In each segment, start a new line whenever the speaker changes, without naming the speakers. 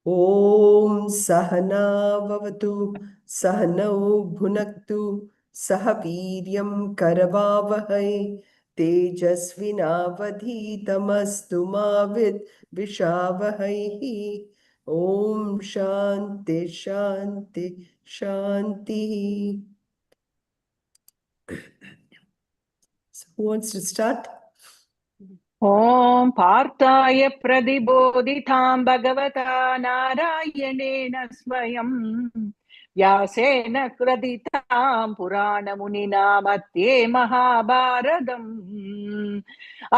ॐ सहना भवतु सहनौ भुनक्तु सह वीर्यं करवावहै तेजस्विनावधीतमस्तु मा विद्विषावहैः ॐ शान्ति शान्ति शान्तिः. So who wants to start?
ॐ पार्थाय प्रतिबोधितां भगवता नारायणेन स्वयं व्यासेन कृदितां पुराणमुनिना मध्ये महाभारतम्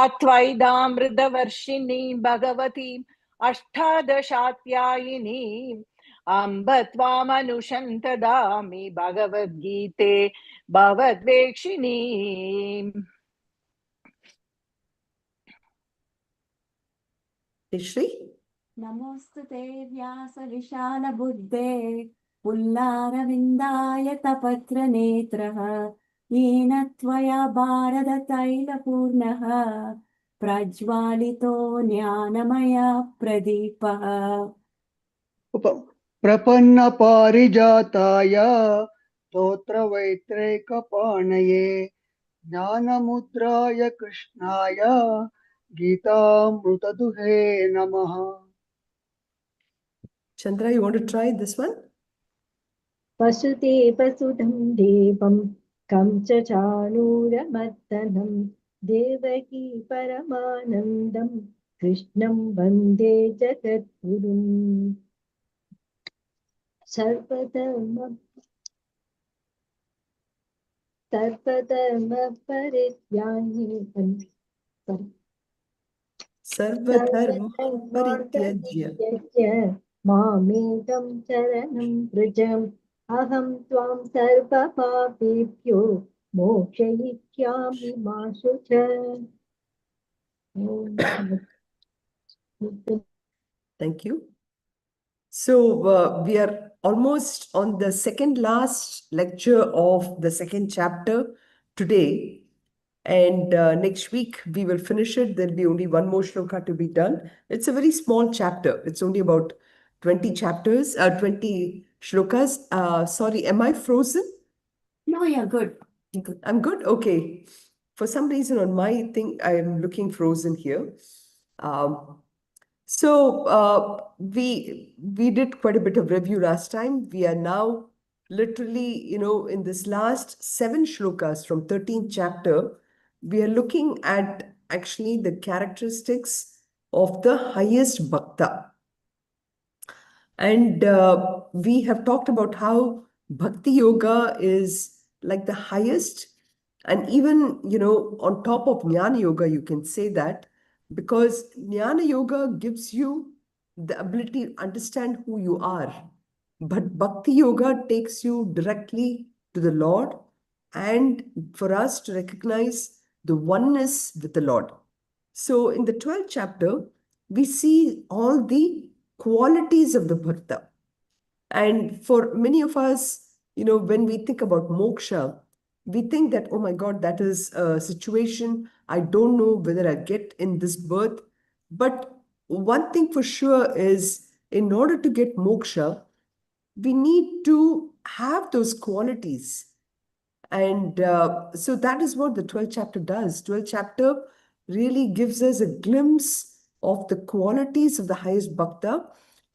अद्वैतामृतवर्षिणीं भगवतीम् अष्टादशाध्यायिनीम् अम्ब त्वामनुशन्तदामि भगवद्गीते भवद्वेक्षिणीम्.
Shri?
नमोस्तुते व्यास विशाल बुद्धे पुल्लारविन्दाय तपत्र नेत्रः येन त्वया भारत तैलपूर्णः प्रज्वालितो ज्ञानमय प्रदीपः
प्रपन्न पारिजाताय स्तोत्रवैत्रैकपाणये ज्ञानमुद्राय कृष्णाय गीतामृतदुहे नमः.
Chandra, you want to try this one?
वसुदेवसुतं देवं कंसचाणूरमर्दनं देवकी परमानन्दं कृष्णं वन्दे जगद्गुरुम्. सर्वधर्मपरित्याज्य मामेकं शरणं व्रज अहं त्वां सर्वपापेभ्यो मोक्षयिष्यामि मा शुच.
Thank you. So we are almost on the second last lecture of the second chapter today. And next week we will finish it. There'll be only one more shloka to be done. It's a very small chapter. It's only about 20 chapters, 20 shlokas. Sorry, am I frozen?
No, you're good.
I'm good? Okay. For some reason on my thing, I am looking frozen here. We did quite a bit of review last time. We are now literally, in this last 7 shlokas from 13th chapter, we are looking at actually the characteristics of the highest bhakta. And we have talked about how bhakti yoga is like the highest, and even, on top of jnana yoga, you can say that, because jnana yoga gives you the ability to understand who you are. But bhakti yoga takes you directly to the Lord, and for us to recognize the oneness with the Lord. So in the 12th chapter, we see all the qualities of the bhakta. And for many of us, when we think about moksha, we think that, oh my God, that is a situation I don't know whether I get in this birth. But one thing for sure is, in order to get moksha, we need to have those qualities. And so that is what the 12th chapter does. 12th chapter really gives us a glimpse of the qualities of the highest bhakta,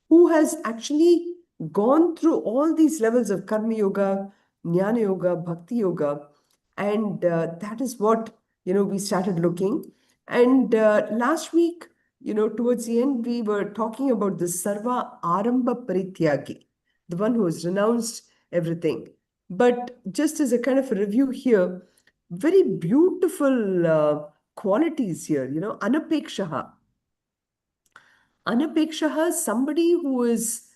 who has actually gone through all these levels of karma yoga, jnana yoga, bhakti yoga. And that is what, we started looking. And last week, towards the end, we were talking about the Sarva Arambha Parityagi, the one who has renounced everything. But just as a kind of a review here, very beautiful qualities here, anapekshaha. Anapekshaha is somebody who is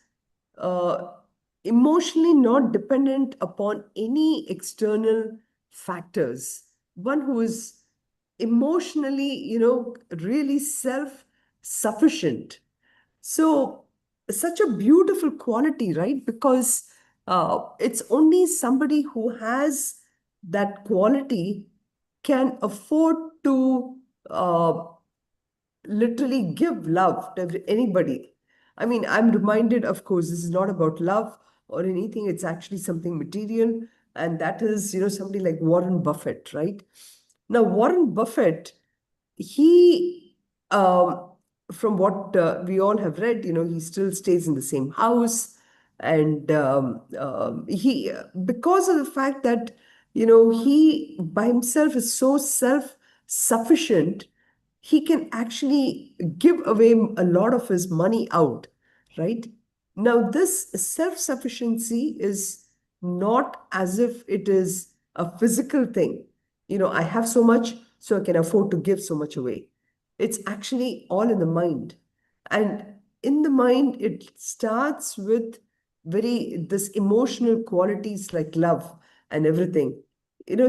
emotionally not dependent upon any external factors. One who is emotionally, really self-sufficient. So, such a beautiful quality, right? Because it's only somebody who has that quality can afford to literally give love to anybody. I mean, I'm reminded, of course, this is not about love or anything, it's actually something material. And that is, somebody like Warren Buffett, right? Now, Warren Buffett, he, from what we all have read, he still stays in the same house. And he, because of the fact that, he by himself is so self-sufficient, he can actually give away a lot of his money out, right? Now, this self-sufficiency is not as if it is a physical thing. I have so much, so I can afford to give so much away. It's actually all in the mind. And in the mind, it starts with this emotional qualities like love and everything.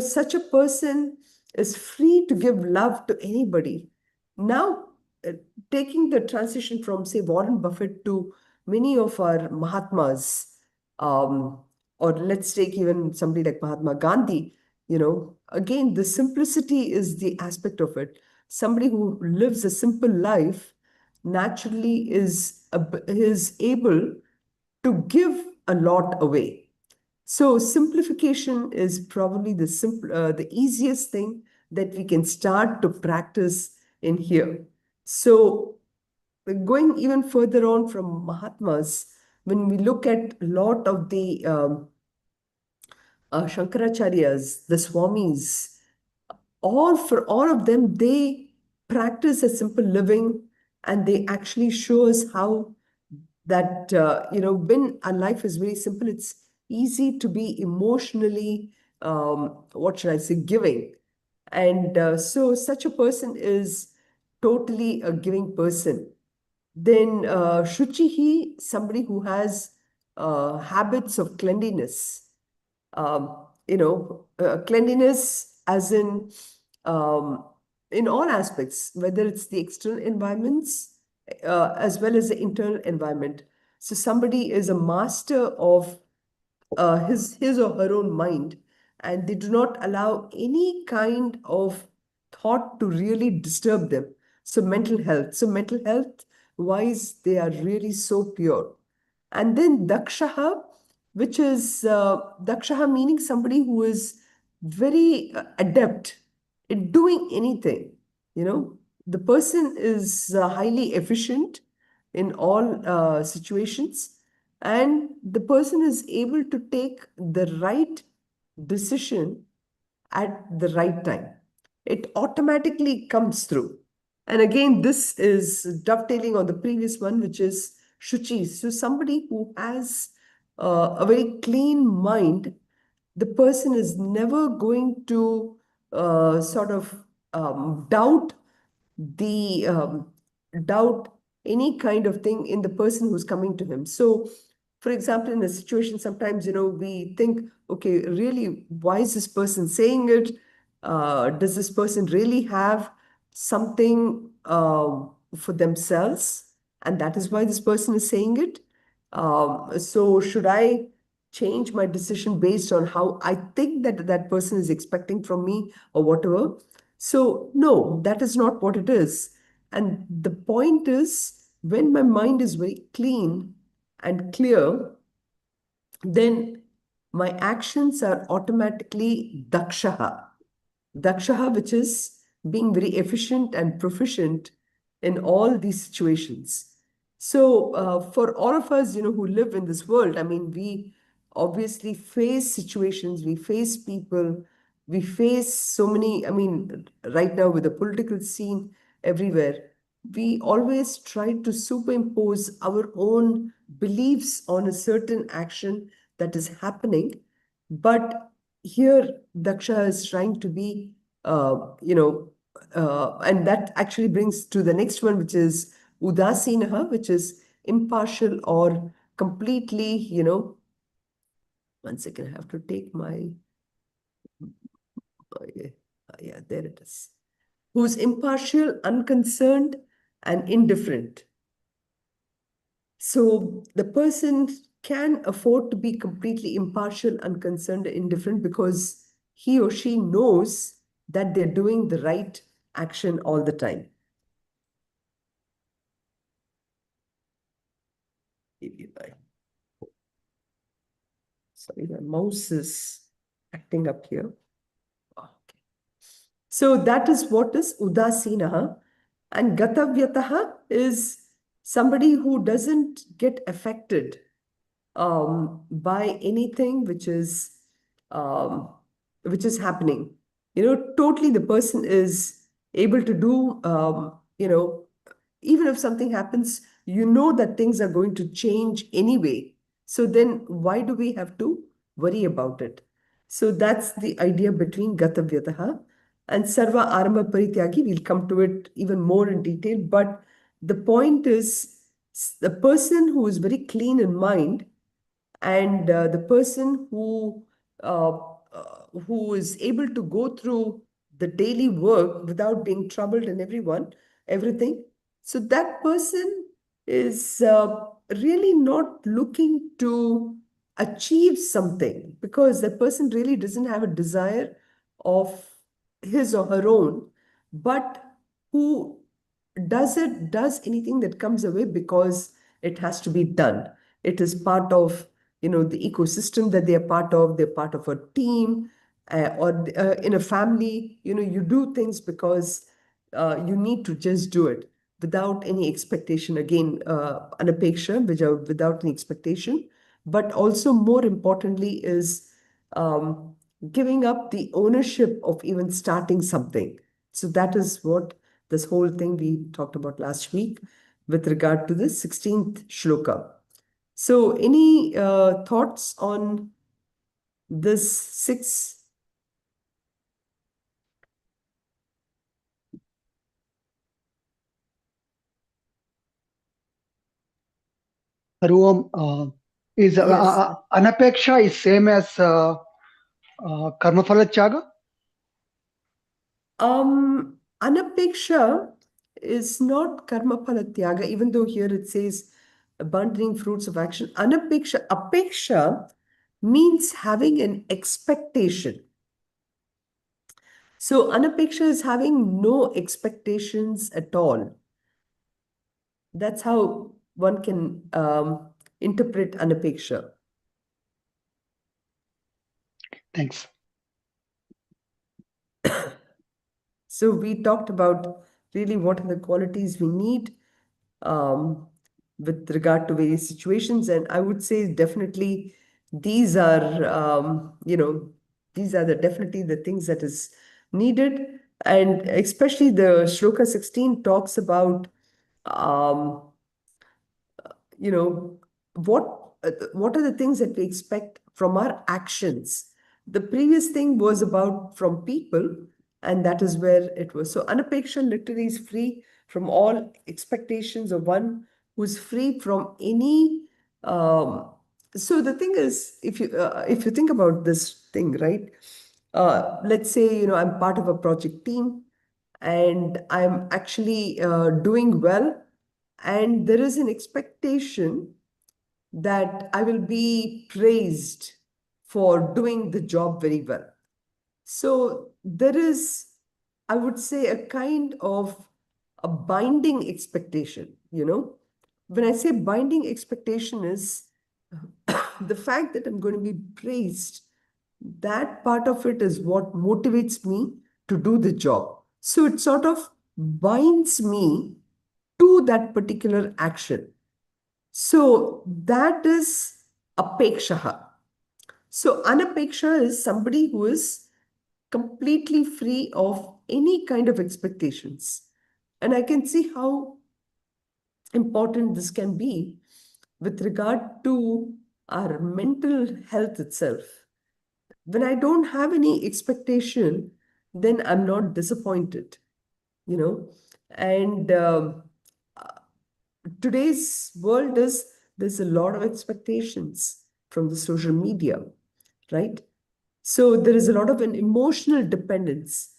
Such a person is free to give love to anybody. Now, uh, taking the transition from, say, Warren Buffett to many of our Mahatmas, um, or let's take even somebody like Mahatma Gandhi, again, the simplicity is the aspect of it. Somebody who lives a simple life naturally is able to give a lot away. So simplification is probably the easiest thing that we can start to practice in here. So going even further on from Mahatmas, when we look at a lot of the Shankaracharyas, the Swamis, for all of them, they practice a simple living, and they actually show us how that when our life is very simple, it's easy to be emotionally, what should I say, giving. And so such a person is totally a giving person. Then Shuchihi, somebody who has habits of cleanliness. Cleanliness as um, in all aspects, whether it's the external environments as well as the internal environment. So somebody is a master of his or her own mind, and they do not allow any kind of thought to really disturb them. So mental health wise, they are really so pure. And then Dakshaha, which is Dakshaha meaning somebody who is very adept in doing anything. The person is highly efficient in all situations, and the person is able to take the right decision at the right time. It automatically comes through. And again, this is dovetailing on the previous one, which is Shuchi. So somebody who has a very clean mind, the person is never going to sort of doubt the doubt any kind of thing in the person who's coming to him. So, for example, in a situation, sometimes we think, okay, really, why is this person saying it? Does this person really have something for themselves, and that is why this person is saying it? So, should I change my decision based on how I think that that person is expecting from me, or whatever? So, no, that is not what it is. And the point is, when my mind is very clean and clear, then my actions are automatically dakshaha. Dakshaha, which is being very efficient and proficient in all these situations. So, for all of us, who live in this world, I mean, we obviously face situations, we face people, we face so many, I mean, right now with the political scene everywhere, we always try to superimpose our own beliefs on a certain action that is happening. But here, Daksha is trying to be, and that actually brings to the next one, which is Udasinaha, which is impartial or completely, one second, I have to take yeah, there it is. Who's impartial, unconcerned, and indifferent. So the person can afford to be completely impartial, unconcerned, indifferent because he or she knows that they're doing the right action all the time. 89. Sorry, my mouse is acting up here. Okay. So that is what is udasinaha. And gatavyataha is somebody who doesn't get affected by anything um, which is happening. Totally the person is able to do, even if something happens, that things are going to change anyway. So then why do we have to worry about it? So that's the idea between gatavyataha and sarva aramba parityagi. We'll come to it even more in detail. But the point is the person who is very clean in mind and the person who is able to go through the daily work without being troubled in everything. So that person is really not looking to achieve something because that person really doesn't have a desire of his or her own, but who does anything that comes away because it has to be done. It is part of the ecosystem that they are part of. They're part of a team or in a family. You do things because you need to just do it without any expectation. Again, anapeksha, which are without any expectation. But also more importantly is giving up the ownership of even starting something. So that is what this whole thing we talked about last week with regard to the 16th shloka. So any thoughts on this 6?
Haruam, is
Yes.
anapeksha is same as karmaphala tyaga?
Anapeksha is not karma phala tyaga, even though here it says abandoning fruits of action. Apeksha means having an expectation. So anapeksha is having no expectations at all. That's how one can interpret anapeksha.
Thanks.
So we talked about really what are the qualities we need with regard to various situations. And I would say definitely these are, these are definitely the things that is needed. And especially the Shloka 16 talks about, you know, what are the things that we expect from our actions. The previous thing was about from people, and that is where it was. So anapeksha literally is free from all expectations of one who's free from any. So the thing is, if you think about this thing, right? Let's say I'm part of a project team, and I'm actually doing well, and there is an expectation that I will be praised for doing the job very well. So there is, I would say, a kind of a binding expectation. When I say binding expectation is the fact that I'm going to be praised, that part of it is what motivates me to do the job. So it sort of binds me to that particular action. So that is apekshaha. So anapeksha is somebody who is completely free of any kind of expectations. And I can see how important this can be with regard to our mental health itself. When I don't have any expectation, then I'm not disappointed, And today's world is there's a lot of expectations from the social media, right? So there is a lot of an emotional dependence.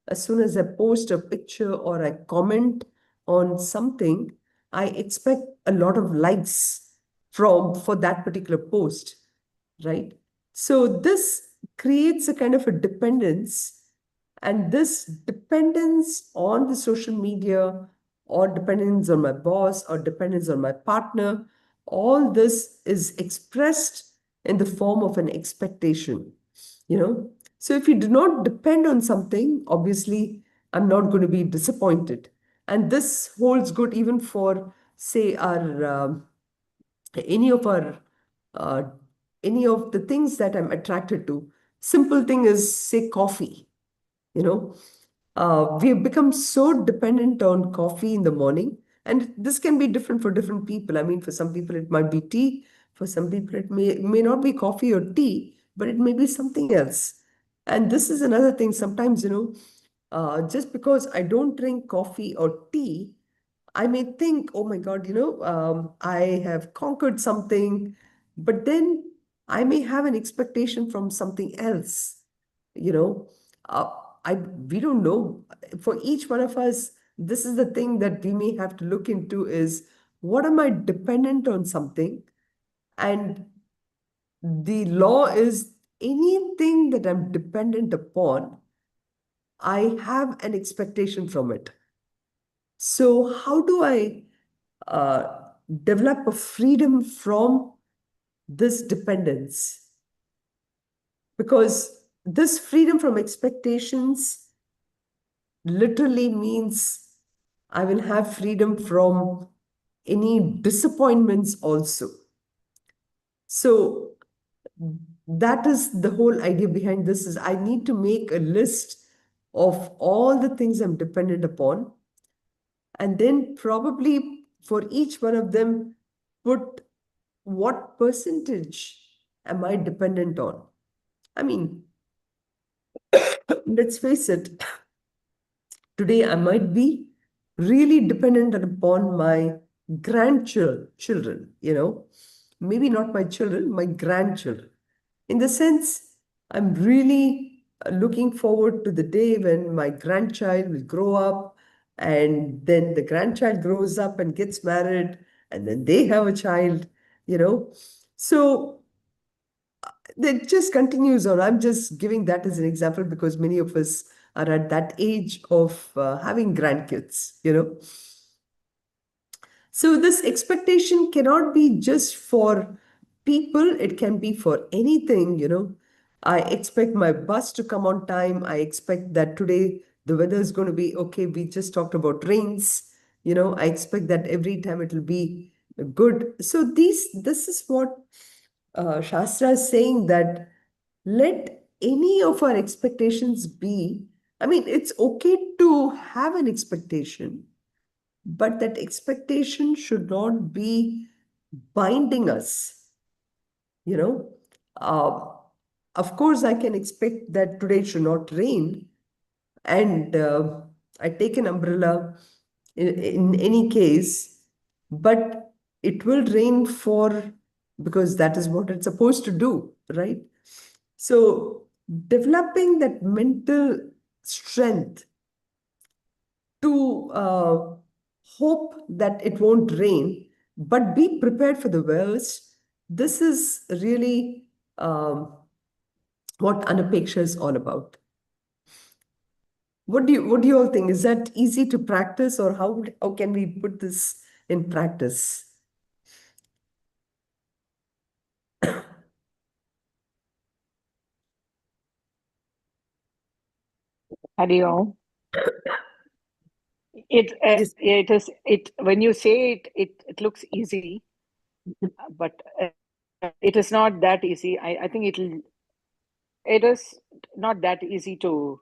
As soon as I post a picture or I comment on something, I expect a lot of likes for that particular post, right? So this creates a kind of a dependence, and this dependence on the social media or dependence on my boss or dependence on my partner all this is expressed in the form of an expectation, you know. So if you do not depend on something, obviously, I'm not going to be disappointed. And this holds good even for, say, our any of our uh, any of the things that I'm attracted to. Simple thing is, say, coffee. You know, we have become so dependent on coffee in the morning, and this can be different for different people. I mean, for some people it might be tea, for some people it may not be coffee or tea, but it may be something else. And this is another thing. Sometimes, just because I don't drink coffee or tea, I may think, oh my God, I have conquered something, but then I may have an expectation from something else, you know. Uh, we don't know. For each one of us, this is the thing that we may have to look into is, what am I dependent on something? And the law is, anything that I'm dependent upon, I have an expectation from it. So how do I develop a freedom from this dependence? Because this freedom from expectations literally means I will have freedom from any disappointments also. So that is the whole idea behind this, is I need to make a list of all the things I'm dependent upon, and then probably for each one of them put what percentage am I dependent on. I mean, let's face it, today I might be really dependent upon my grandchildren, maybe not my children, my grandchildren. In the sense, I'm really looking forward to the day when my grandchild will grow up, and then the grandchild grows up and gets married, and then they have a child, you know. So it just continues on. I'm just giving that as an example because many of us are at that age of having grandkids. So this expectation cannot be just for people, it can be for anything. I expect my bus to come on time. I expect that today the weather is going to be okay. We just talked about rains. I expect that every time it will be good. So this is what Shastra is saying, that let any of our expectations be. I mean, it's okay to have an expectation, but that expectation should not be binding us, you know. Uh, of course, I can expect that today it should not rain, and I take an umbrella in any case, but it will rain because that is what it's supposed to do, right? So, developing that mental strength to hope that it won't rain, but be prepared for the worst. This is really what Anapeksha is all about. What do you all think? Is that easy to practice, or how can we put this in practice?
Hari Om. It
Yes.
it is it when you say it looks easy, but it is not that easy. I think it is not that easy to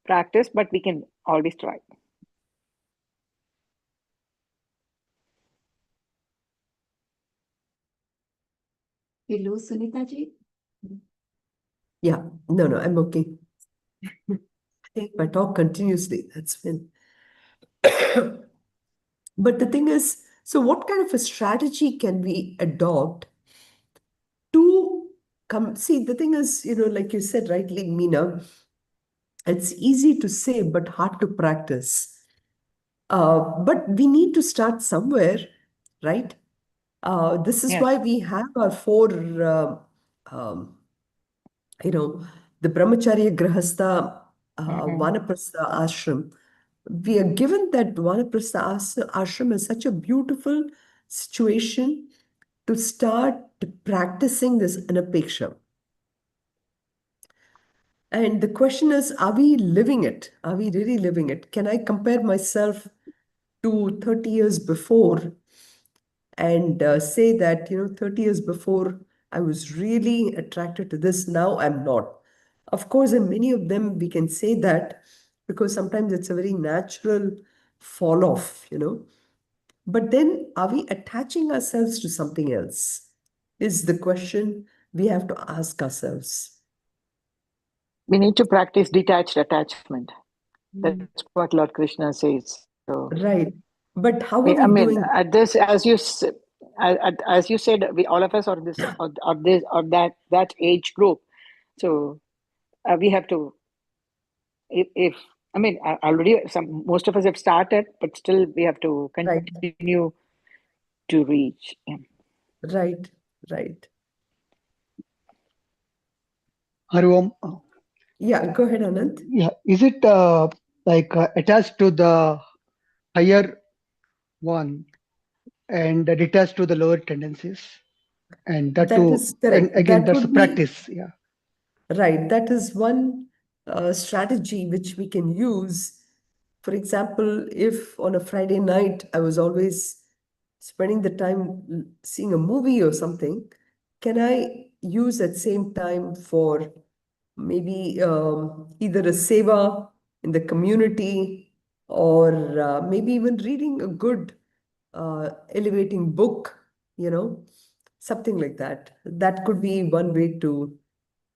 practice, but we can always try.
We lose Sunitha ji?
Yeah. No, I'm okay. If I talk continuously, that's fine. But the thing is, so what kind of a strategy can we adopt to come? See, the thing is, like you said rightly, Meena, it's easy to say, but hard to practice. But we need to start somewhere, right? This is
Yes.
why we have our four, um, the Brahmacharya Grahastha, Vanaprastha ashram. We are given that Vanaprastha ashram is such a beautiful situation to start practicing this anapeksha. And the question is, are we living it? Are we really living it? Can I compare myself to 30 years before and say that, 30 years before, I was really attracted to this. Now I'm not. Of course, in many of them, we can say that because sometimes it's a very natural fall off, But then, are we attaching ourselves to something else? Is the question we have to ask ourselves.
We need to practice detached attachment. That's what Lord Krishna says. So,
Right. But how are
I
we
mean,
doing?
at this, as you said, we all of us are this or this or that age group. So we have to, if I mean, already most of us have started, but still we have to
Right,
continue to reach. Yeah.
right, right.
Hari Om.
Yeah, go ahead, Anand.
Yeah, is it like attached to the higher one and detached to the lower tendencies? And that
That
too,
is
and
correct.
again,
That
that's a
would be
practice. Yeah.
right. That is one strategy which we can use. For example, if on a Friday night I was always spending the time seeing a movie or something, can I use that same time for maybe either a seva in the community or maybe even reading a good elevating book, something like that. That could be one way to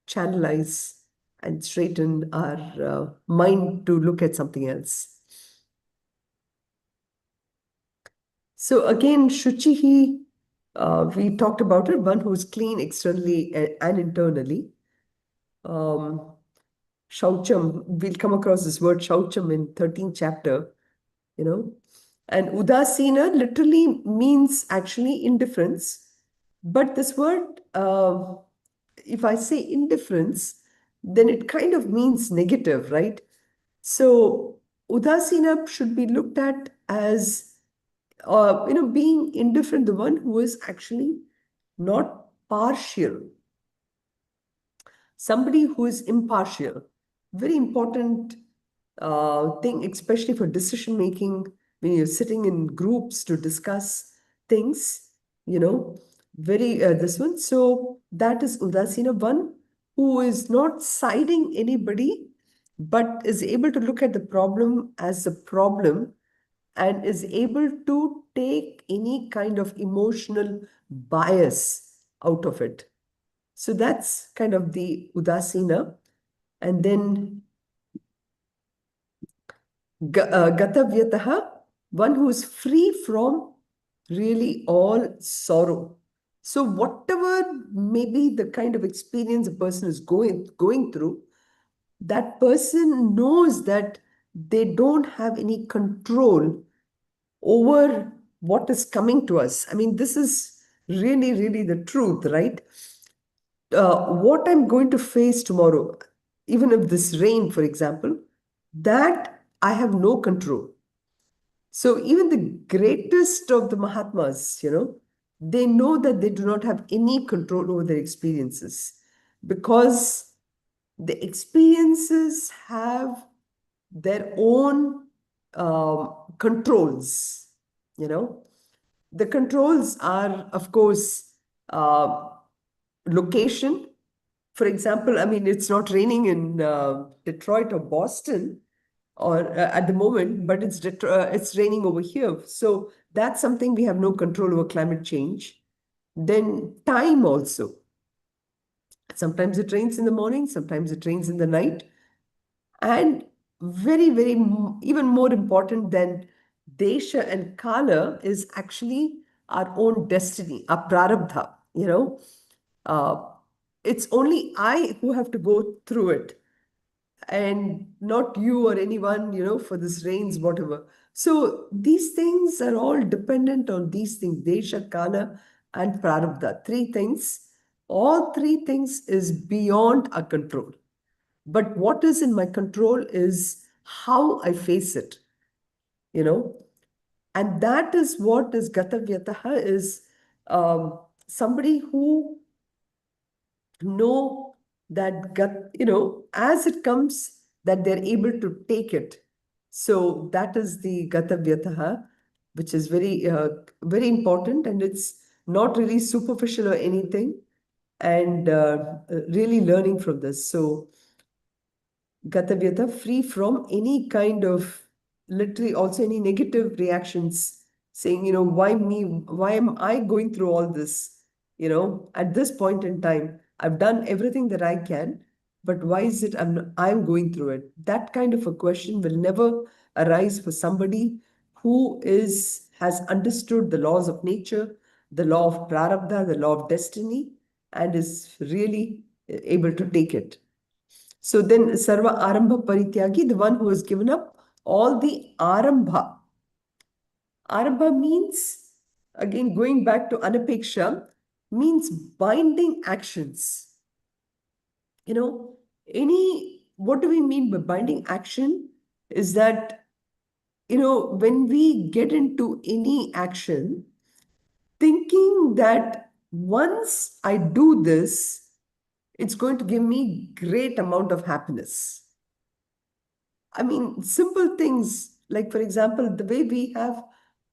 channelize and straighten our mind to look at something else. So again, Shuchihi, we talked about it, one who's clean externally and internally. Shaucham, we'll come across this word Shaucham in 13th chapter, you know. And Udasina literally means actually indifference. But this word, if I say indifference, then it kind of means negative, right? So Udasina should be looked at as, being indifferent, the one who is actually not partial, somebody who is impartial. Very important thing, especially for decision making, when you're sitting in groups to discuss things, very this one. So that is Udasina, one who is not siding anybody, but is able to look at the problem as a problem and is able to take any kind of emotional bias out of it. So that's kind of the Udasina. And then Gatavyataha, one who is free from really all sorrow. So whatever maybe the kind of experience a person is going through, that person knows that they don't have any control over what is coming to us. I mean, this is really, really the truth, right? What I'm going to face tomorrow, even if this rain, for example, that I have no control. So even the greatest of the Mahatmas, they know that they do not have any control over their experiences because the experiences have their own controls, The controls are, of course, location. For example, I mean, it's not raining in Detroit or Boston or at the moment, but it's raining over here. So that's something we have no control over, climate change. Then time also. Sometimes it rains in the morning, sometimes it rains in the night. And very, very, even more important than Desha and Kala is actually our own destiny, our prarabdha, Uh, it's only I who have to go through it and not you or anyone, for this rains, whatever. So these things are all dependent on these things, Desha, Kala, and Prarabdha. Three things. All three things is beyond our control. But what is in my control is how I face it, you know. And that is what is Gatavyataha is somebody who know that as it comes, that they're able to take it. So that is the gatavyataha, which is very important, and it's not really superficial or anything, and really learning from this. So Gatavyata, free from any kind of, literally also any negative reactions, saying, why me? Why am I going through all this? At this point in time, I've done everything that I can, but why is it I'm going through it? That kind of a question will never arise for somebody who has understood the laws of nature, the law of prarabdha, the law of destiny, and is really able to take it. So then Sarva Arambha Parityagi, the one who has given up all the Arambha. Arambha means, again, going back to Anapeksha, means binding actions. What do we mean by binding action? Is that, when we get into any action, thinking that once I do this, it's going to give me great amount of happiness. I mean, simple things like, for example, the way we have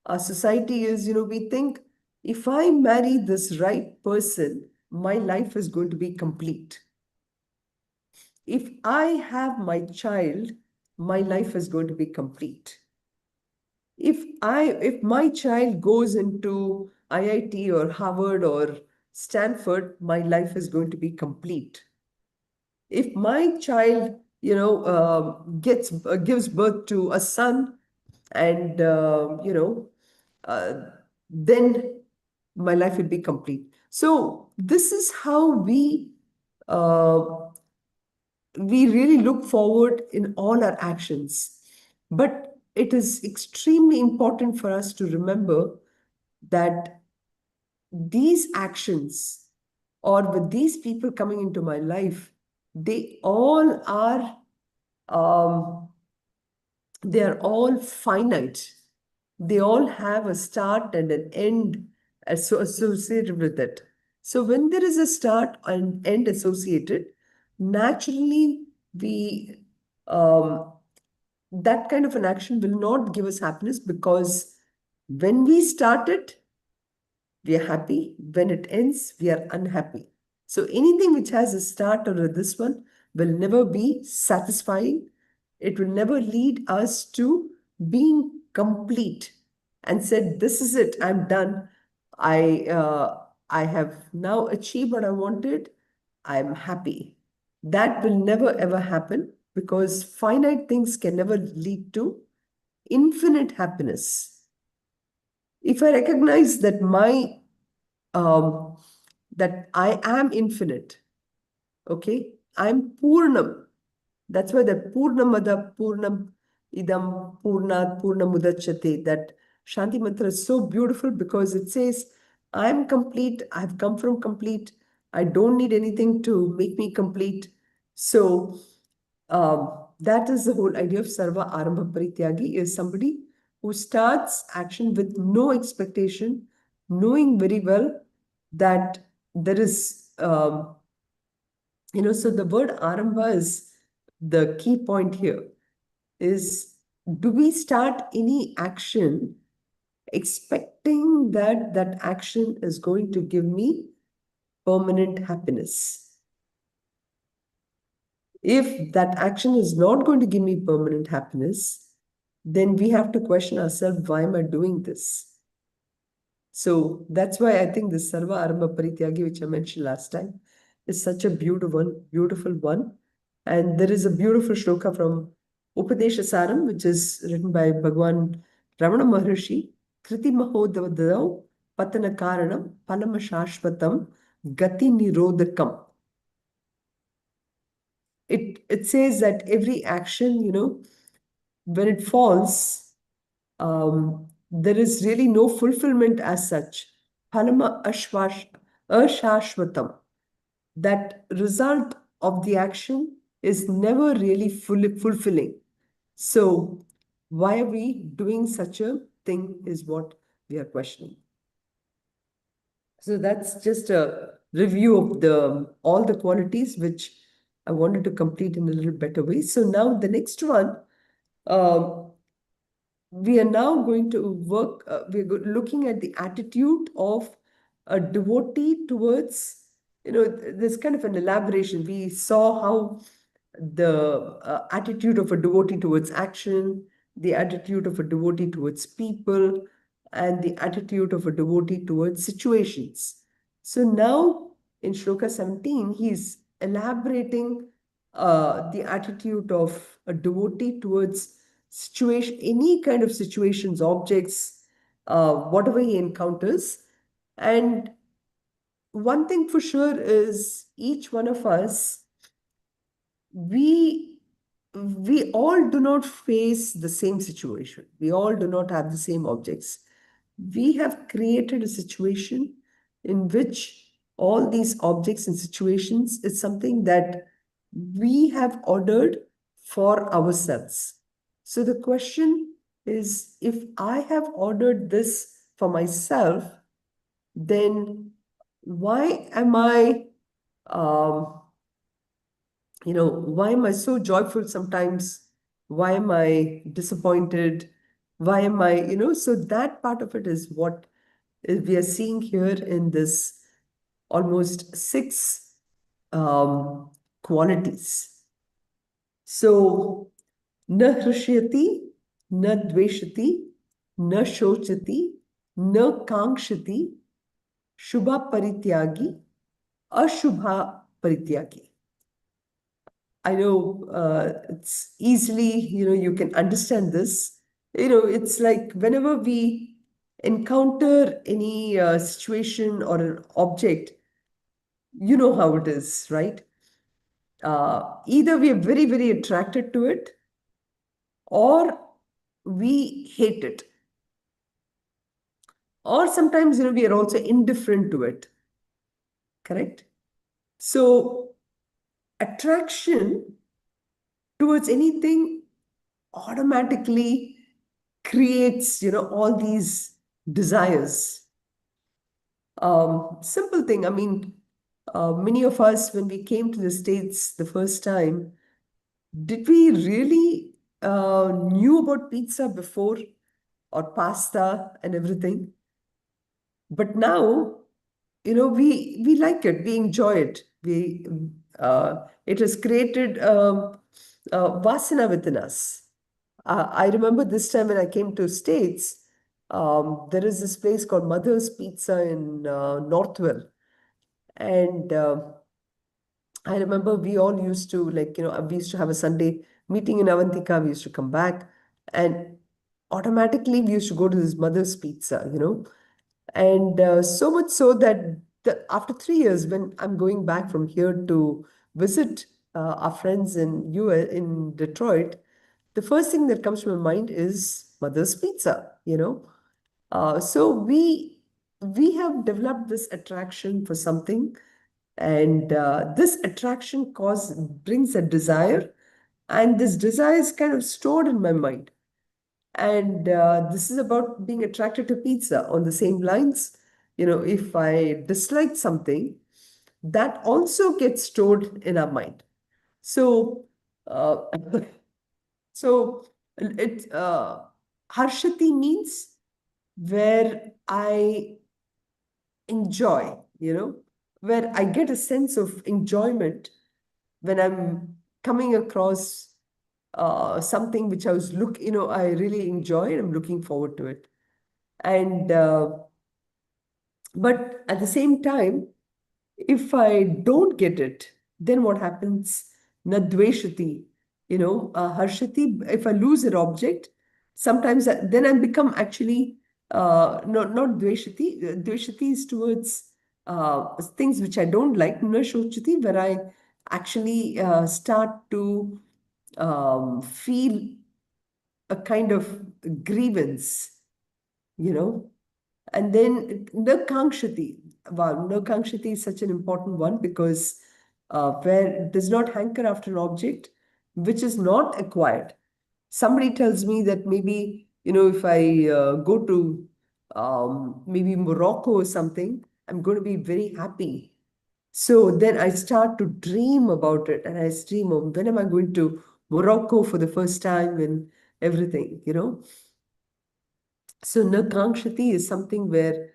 our society is, we think if I marry this right person, my life is going to be complete. If I have my child, my life is going to be complete. If my child goes into IIT or Harvard or Stanford, my life is going to be complete. If my child, gives birth to a son, and then my life will be complete. So this is how uh, we really look forward in all our actions. But it is extremely important for us to remember that these actions, or with these people coming into my life, they all are they are all finite. They all have a start and an end associated with it. So when there is a start and end associated, naturally we that kind of an action will not give us happiness, because when we start it, we are happy. When it ends, we are unhappy. So anything which has a start or this one will never be satisfying. It will never lead us to being complete and said, this is it, I'm done. I have now achieved what I wanted. I'm happy. That will never ever happen, because finite things can never lead to infinite happiness. If I recognize that that I am infinite, okay, I'm Purnam. That's why that Purnamada Purnam Idam Purnat Purnamudachate, that Shanti mantra is so beautiful, because it says, I'm complete, I've come from complete, I don't need anything to make me complete. So that is the whole idea of Sarva Arambha Parityagi, is somebody who starts action with no expectation, knowing very well that there is, so the word Arambha is the key point here. Is, do we start any action expecting that that action is going to give me permanent happiness? If that action is not going to give me permanent happiness, then we have to question ourselves, why am I doing this? So that's why I think this Sarva Arambha Parityagi, which I mentioned last time, is such a beautiful one. And there is a beautiful shloka from Upadeshasaram, which is written by Bhagwan Ramana Maharshi. Kriti Mahodavadau Patana Karanam Palama Shashvatam Gati Nirodhakam. It says that every action, when it falls, there is really no fulfillment as such. Palama Ashashvatam. That result of the action is never really fulfilling. So why are we doing such a thing is what we are questioning. So that's just a review of all the qualities which I wanted to complete in a little better way. So now the next one, um, we are now going to work, looking at the attitude of a devotee towards, this kind of an elaboration. We saw how the attitude of a devotee towards action, the attitude of a devotee towards people, and the attitude of a devotee towards situations. So now in Shloka 17, he's elaborating the attitude of a devotee towards situation, any kind of situations, objects, whatever he encounters. And one thing for sure is each one of us, we we all do not face the same situation. We all do not have the same objects. We have created a situation in which all these objects and situations is something that we have ordered for ourselves. So the question is, if I have ordered this for myself, then why am I why am I so joyful sometimes? Why am I disappointed? Why am I, so that part of it is what we are seeing here in this almost six qualities. So, na hrishyati, na dveshati, na shochati, na kankshati, shubha parityagi, ashubha parityagi. I know it's easily, you can understand this. It's like whenever we encounter any situation or an object, you know how it is, right? Either we are very, very attracted to it or we hate it. Or sometimes, we are also indifferent to it. Correct? So, attraction towards anything automatically creates, all these desires. Simple thing. I mean, many of us, when we came to the States the first time, did we really knew about pizza before or pasta and everything? But now, we like it, we enjoy it. It has created vasana within us. I remember this time when I came to States, there is this place called Mother's Pizza in Northwell. And I remember we all used to, like, we used to have a Sunday meeting in Avantika. We used to come back and automatically we used to go to this Mother's Pizza. And so much so that after 3 years, when I'm going back from here to visit our friends in in Detroit, the first thing that comes to my mind is Mother's Pizza. So we have developed this attraction for something, and this attraction brings a desire, and this desire is kind of stored in my mind. And this is about being attracted to pizza on the same lines. If I dislike something, that also gets stored in our mind. So, uh, so harshati means where I enjoy, where I get a sense of enjoyment when I'm coming across something which I really enjoy and I'm looking forward to it. And but at the same time, if I don't get it, then what happens? Nadveshati, harshati. If I lose an object, sometimes then I become actually not dveshati. Dveshati is towards things which I don't like. Nashochati, where I actually start to feel a kind of grievance, you know. And then the Kankshati. Wow, no Kankshati is such an important one because where it does not hanker after an object which is not acquired. Somebody tells me that maybe, if I go to maybe Morocco or something, I'm going to be very happy. So then I start to dream about it, and I dream of when am I going to Morocco for the first time and everything, So Nakangshati is something where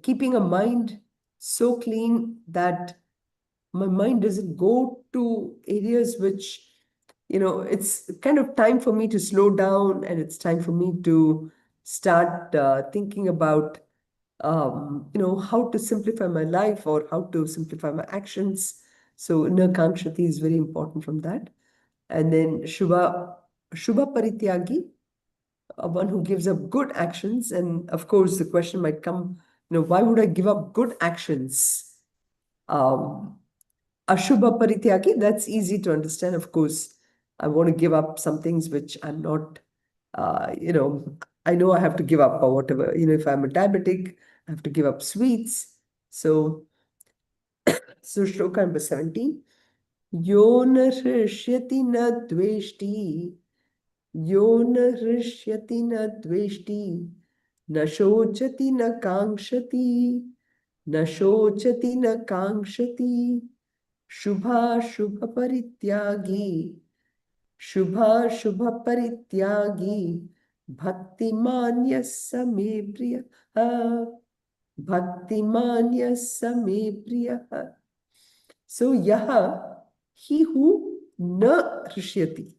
keeping a mind so clean that my mind doesn't go to areas which, it's kind of time for me to slow down, and it's time for me to start thinking about, how to simplify my life or how to simplify my actions. So Nakangshati is very important from that. And then Shubha Parityagi, one who gives up good actions. And of course, the question might come, why would I give up good actions? Ashubha Parityagi, that's easy to understand. Of course, I want to give up some things which I'm not, I know I have to give up or whatever. If I'm a diabetic, I have to give up sweets. So shloka number 17. Yo na hrishyati na dveshti, yo na hrishyati na dveshti, na shochati na kankshati, na shochati na kankshati, shubha shubha parityagi, shubha shubha parityagi, bhaktimanya same priya, bhaktimanya same priya. So yaha, he who na hrishyati,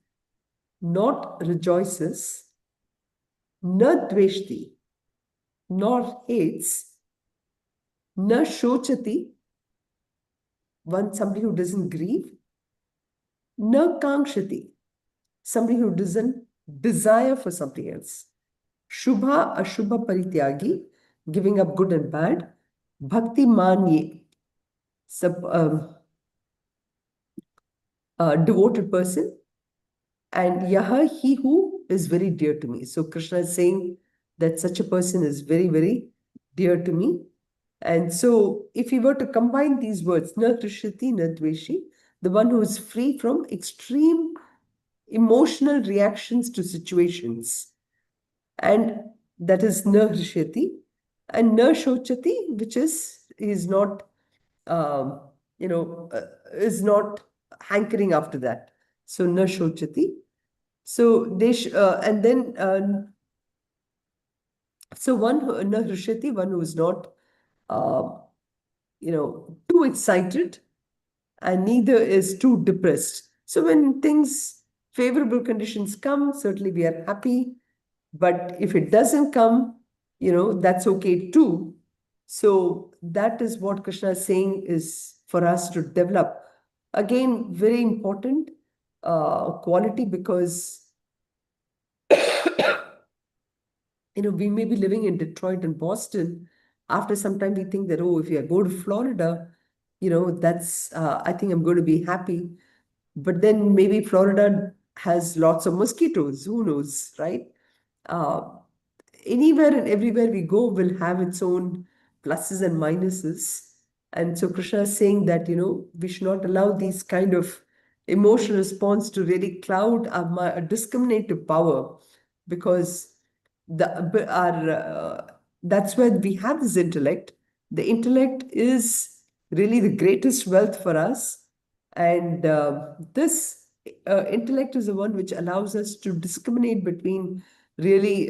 not rejoices, na dveshti, nor hates, na shochati, somebody who doesn't grieve, na kankshati, somebody who doesn't desire for something else. Shubha ashubha parityagi, giving up good and bad. Bhakti manye, devoted person. And yaha, he who is very dear to me. So Krishna is saying that such a person is very, very dear to me. And so if we were to combine these words, na trishati, na dveshi, the one who is free from extreme emotional reactions to situations, and that is na hrishyati, and na shochati, which is not, is not hankering after that. So na shochati. So and then so one who na hrishyati, one who is not too excited, and neither is too depressed. So when favorable conditions come, certainly we are happy. But if it doesn't come, that's okay too. So that is what Krishna is saying is for us to develop. Again, very important quality, because we may be living in Detroit and Boston. After some time, we think that, oh, if I go to Florida, that's, I think I'm going to be happy. But then maybe Florida has lots of mosquitoes. Who knows, right? Anywhere and everywhere we go will have its own pluses and minuses. And so Krishna is saying that, we should not allow these kind of emotional response to really cloud our discriminative power, because that's where we have this intellect. The intellect is really the greatest wealth for us. And this intellect is the one which allows us to discriminate between really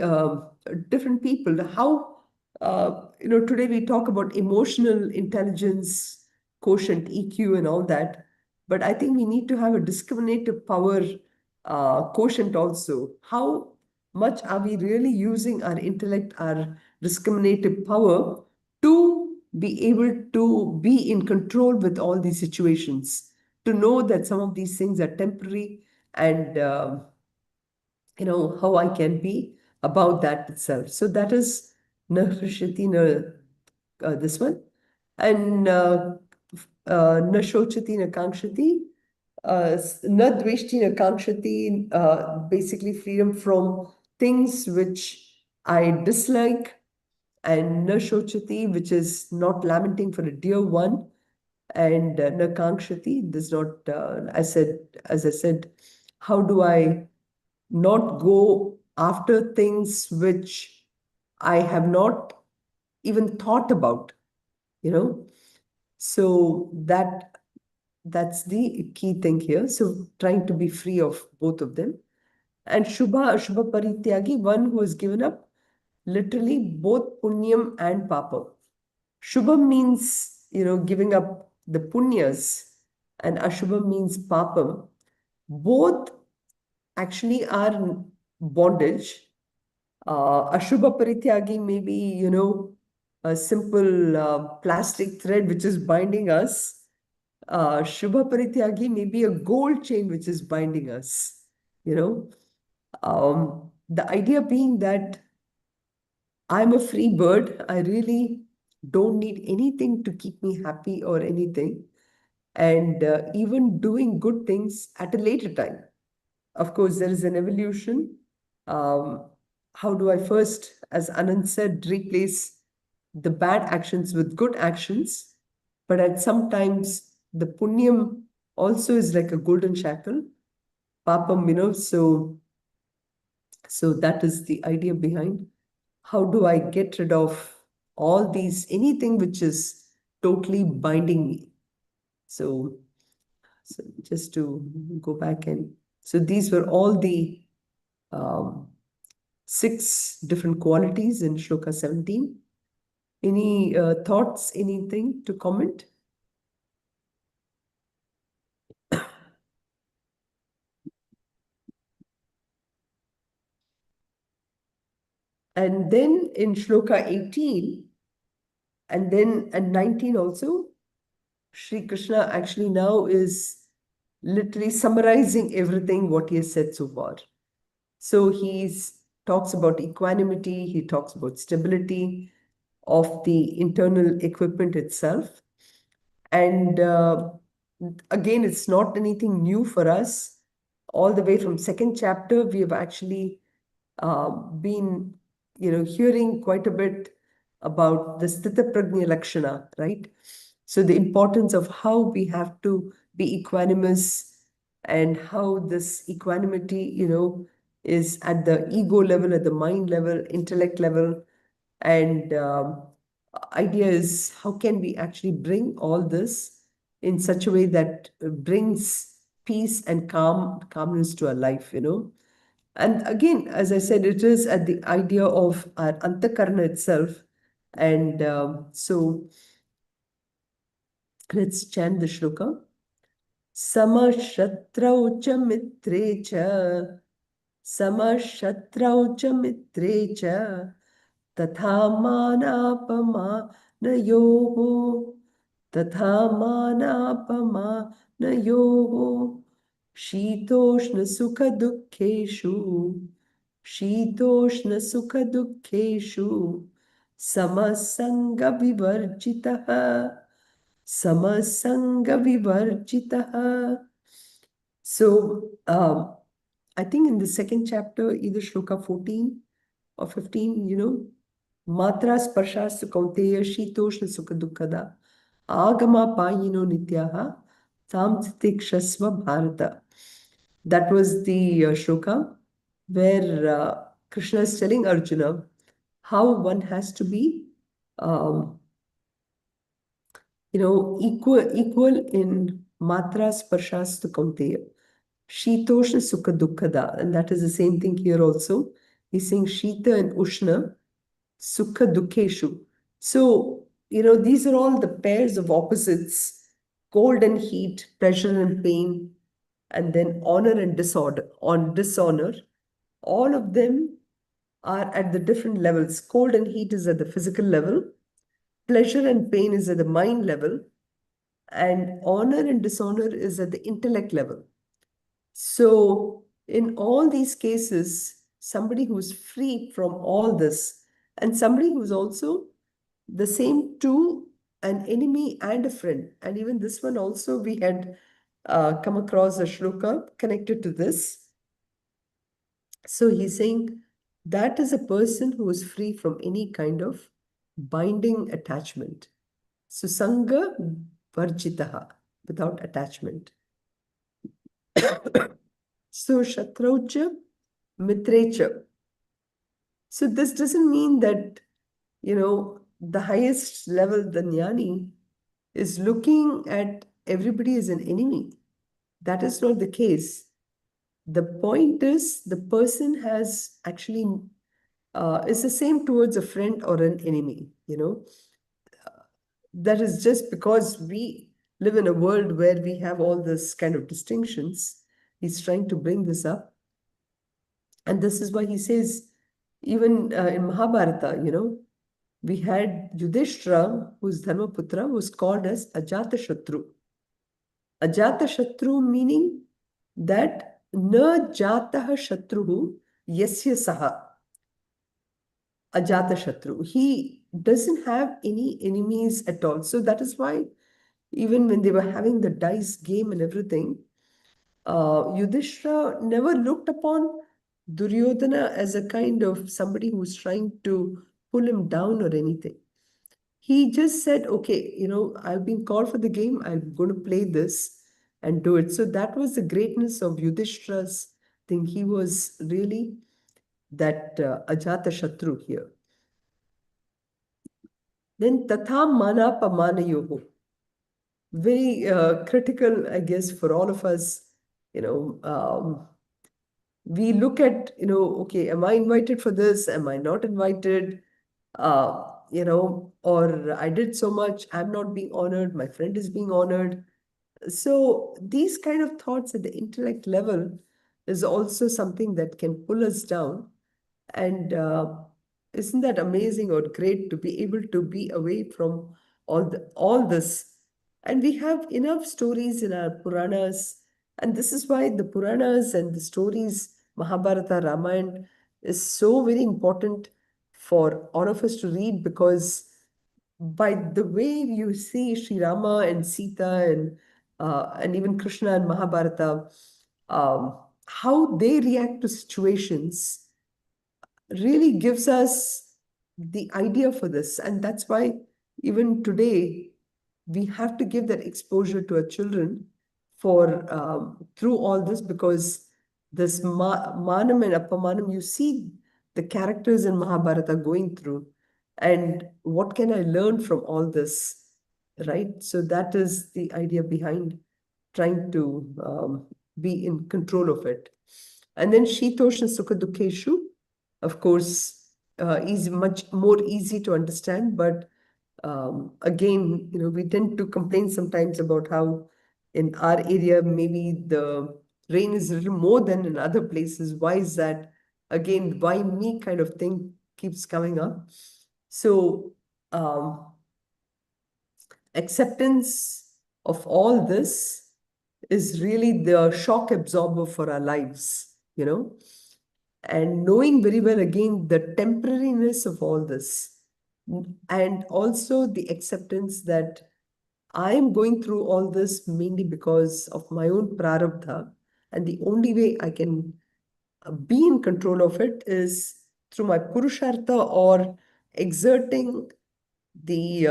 different people. How, today we talk about emotional intelligence, quotient, EQ, and all that. But I think we need to have a discriminative power quotient also. How much are we really using our intellect, our discriminative power, to be able to be in control with all these situations, to know that some of these things are temporary, and how I can be about that itself. So that is na hrishati, this one. And na shochati, na kankshati, na dveshti, na kankshati, basically freedom from things which I dislike, and na shochati, which is not lamenting for a dear one, and na kankshati does not, as I said, how do I not go after things which I have not even thought about, you know. So that's the key thing here. So trying to be free of both of them. And Shubha, Ashubha Parityagi, one who has given up literally both punyam and papam. Shubham means, giving up the punyas, and Ashubham means papam. Both actually are bondage. Ashubha Parityagi may be, a simple plastic thread which is binding us. Shubha Parityagi may be a gold chain which is binding us, you know. The idea being that I'm a free bird. I really don't need anything to keep me happy or anything. And even doing good things at a later time. Of course, there is an evolution. Um, how do I first, as Anand said, replace the bad actions with good actions? But at sometimes the punyam also is like a golden shackle, papam, so that is the idea behind how do I get rid of all these, anything which is totally binding me. So just to go back, and so these were all the um, 6 different qualities in Shloka 17. Any thoughts, anything to comment? And then in Shloka 18 and 19 also, Sri Krishna actually now is literally summarizing everything what he has said so far. So he talks about equanimity, he talks about stability of the internal equipment itself. And again, it's not anything new for us. All the way from second chapter, we have actually been, hearing quite a bit about the Sthita Prajna Lakshana, right? So the importance of how we have to be equanimous and how this equanimity, is at the ego level, at the mind level, intellect level. And idea is how can we actually bring all this in such a way that brings peace and calmness to our life, And again, as I said, it is at the idea of our antakarna itself. And so let's chant the shloka. Samashatrau cha mitre cha, samashatrau cha mitre cha, तथा मानापमानयोः तथा मानापमानयोः शीतोष्णसुखदुःखेषु शीतोष्णसुखदुःखेषु समसङ्गविवर्जितः समसङ्गविवर्जितः. So I think in the second chapter, either shloka 14 or 15, Matra Sparshas Kaunteya Shitoshna Sukha Dukkada Agama Payino Nityaha Tam Titikshasva Bharata. That was the shloka where Krishna is telling Arjuna how one has to be, equal in Matra Sparshas Kaunteya. Shitoshna Sukha Dukkada. And that is the same thing here also. He's saying Shita and Ushna. Sukha Dukkeshu. So, these are all the pairs of opposites, cold and heat, pleasure and pain, and then honor and dishonor. All of them are at the different levels. Cold and heat is at the physical level, pleasure and pain is at the mind level, and honor and dishonor is at the intellect level. So, in all these cases, somebody who's free from all this, and somebody who's also the same to an enemy and a friend. And even this one also, we had come across a shloka connected to this. So he's saying that is a person who is free from any kind of binding attachment. So sangha varjitaha, without attachment. So shatraucha mitrecha. So this doesn't mean that, the highest level, the jnani, is looking at everybody as an enemy. That is not the case. The point is the person has actually is the same towards a friend or an enemy, you know. That is just because we live in a world where we have all this kind of distinctions. He's trying to bring this up. And this is why he says, even in Mahabharata, you know, we had Yudhishthira, whose Dharmaputra, was called as Ajata Shatru. Ajata Shatru meaning that na jatah shatruhu yasya saha. Ajata Shatru. He doesn't have any enemies at all. So that is why even when they were having the dice game and everything, Yudhishthira never looked upon Duryodhana as a kind of somebody who's trying to pull him down or anything. He just said, okay, you know, I've been called for the game. I'm going to play this and do it. So that was the greatness of Yudhishthira's thing. He was really that Ajata Shatru here. Then Tatha Mana Pamanayoho. Very critical, I guess, for all of us. You know, we look at, you know, okay, am I invited for this? Am I not invited? You know, or I did so much, I'm not being honored, my friend is being honored. So these kind of thoughts at the intellect level is also something that can pull us down. And isn't that amazing or great to be able to be away from all this? And we have enough stories in our Puranas, and this is why the Puranas and the stories, Mahabharata, Ramayana, is so very important for all of us to read, because by the way you see Sri Rama and Sita and even Krishna and Mahabharata, how they react to situations really gives us the idea for this. And that's why even today, we have to give that exposure to our children for through all this, because this Manam and Apamanam, you see the characters in Mahabharata going through, and what can I learn from all this, right? So that is the idea behind trying to be in control of it. And then Shitoshna Sukha Dukkeshu, of course, is much more easy to understand, but again, you know, we tend to complain sometimes about how in our area maybe the rain is a little more than in other places. Why is that? Again, why me kind of thing keeps coming up. So acceptance of all this is really the shock absorber for our lives, you know, and knowing very well again the temporariness of all this, and also the acceptance that I am going through all this mainly because of my own prarabdha, and the only way I can be in control of it is through my purushartha, or exerting the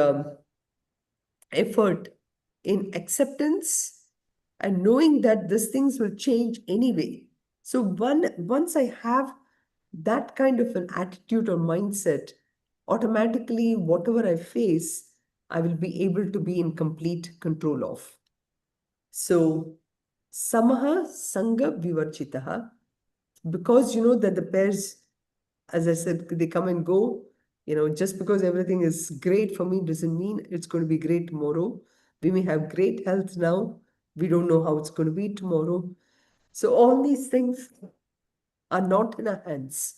effort in acceptance and knowing that these things will change anyway. So once I have that kind of an attitude or mindset, automatically whatever I face, I will be able to be in complete control of. So samaha sangha vivarchitaha, because you know that the pairs, as I said, they come and go. You know, just because everything is great for me doesn't mean it's going to be great tomorrow. We may have great health now. We don't know how it's going to be tomorrow. So all these things are not in our hands.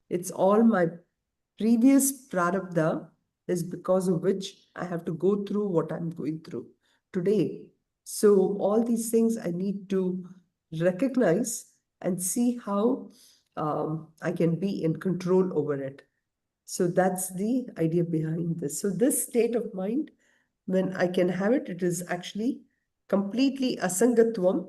It's all my previous prarabdha, is because of which I have to go through what I'm going through today. So all these things I need to recognize and see how I can be in control over it. So that's the idea behind this. So this state of mind, when I can have it, it is actually completely asangatvam,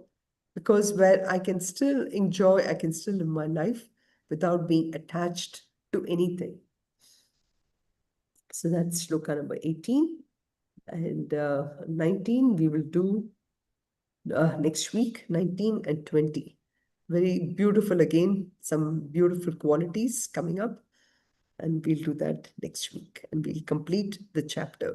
because where I can still enjoy, I can still live my life without being attached to anything. So that's shloka number 18. And 19 we will do next week, 19 and 20. Very beautiful again, some beautiful qualities coming up. And we'll do that next week, and we'll complete the chapter.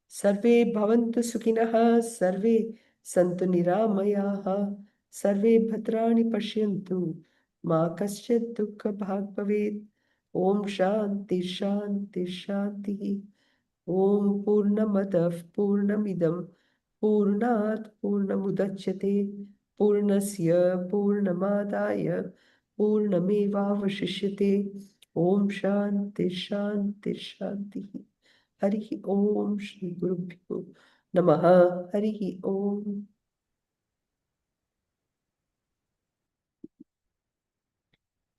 सर्वे भवन्तु सुखिनः, सर्वे सन्तु निरामयाः, सर्वे भद्राणि पश्यन्तु, मा कश्चित् दुःखभाग् भवेत्. ॐ शान्ति शान्ति शान्तिः. ॐ पूर्णमदः पूर्णमिदं पूर्णात् पूर्णमुदच्यते, पूर्णस्य पूर्णमादाय पूर्णमेवावशिष्यते. ॐ शान्ति शान्ति शान्तिः. हरिः ॐ श्री गुरुभ्यो नमः. हरिः ॐ.